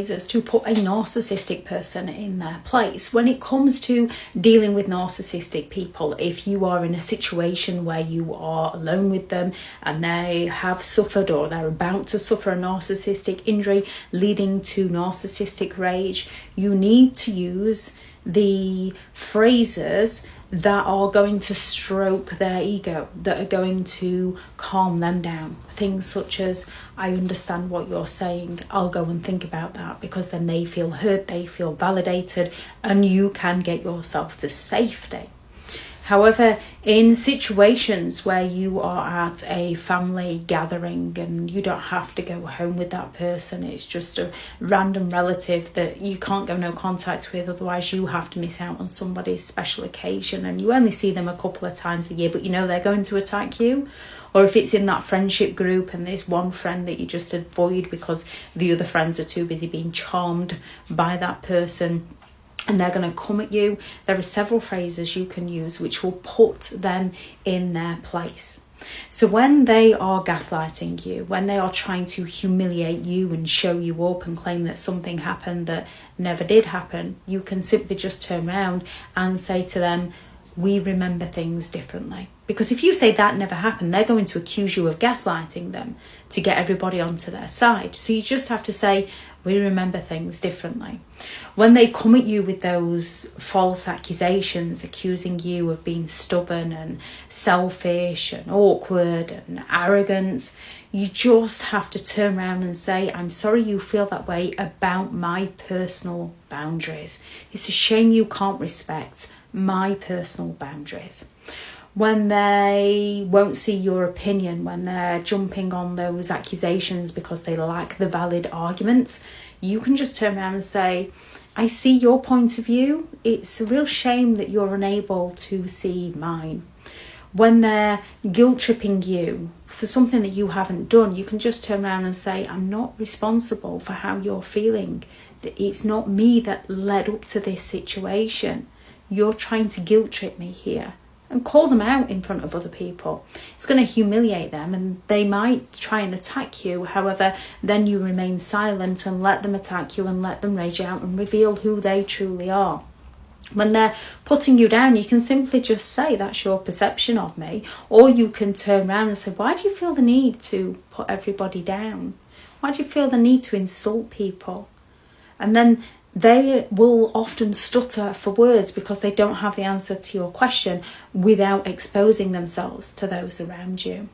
to put a narcissistic person in their place. When it comes to dealing with narcissistic people, if you are in a situation where you are alone with them and they have suffered or they're about to suffer a narcissistic injury leading to narcissistic rage, you need to use the phrases that are going to stroke their ego, that are going to calm them down. Things such as, I understand what you're saying, I'll go and think about that, because then they feel heard, they feel validated, and you can get yourself to safety. However, in situations where you are at a family gathering and you don't have to go home with that person, it's just a random relative that you can't go no contact with, otherwise you have to miss out on somebody's special occasion and you only see them a couple of times a year, but you know they're going to attack you. Or if it's in that friendship group and there's one friend that you just avoid because the other friends are too busy being charmed by that person, and they're going to come at you, there are several phrases you can use which will put them in their place. So when they are gaslighting you, when they are trying to humiliate you and show you up and claim that something happened that never did happen, you can simply just turn around and say to them, we remember things differently. Because if you say that never happened, they're going to accuse you of gaslighting them to get everybody onto their side. So you just have to say, we remember things differently. When they come at you with those false accusations, accusing you of being stubborn and selfish and awkward and arrogant, you just have to turn around and say, I'm sorry you feel that way about my personal boundaries. It's a shame you can't respect my personal boundaries. When they won't see your opinion, when they're jumping on those accusations because they lack the valid arguments, you can just turn around and say, I see your point of view. It's a real shame that you're unable to see mine. When they're guilt tripping you for something that you haven't done, you can just turn around and say, I'm not responsible for how you're feeling. It's not me that led up to this situation. You're trying to guilt trip me here. And call them out in front of other people. It's going to humiliate them and they might try and attack you. However, then you remain silent and let them attack you and let them rage out and reveal who they truly are. When they're putting you down, you can simply just say, that's your perception of me. Or you can turn around and say, why do you feel the need to put everybody down? Why do you feel the need to insult people? And then they will often stutter for words because they don't have the answer to your question without exposing themselves to those around you.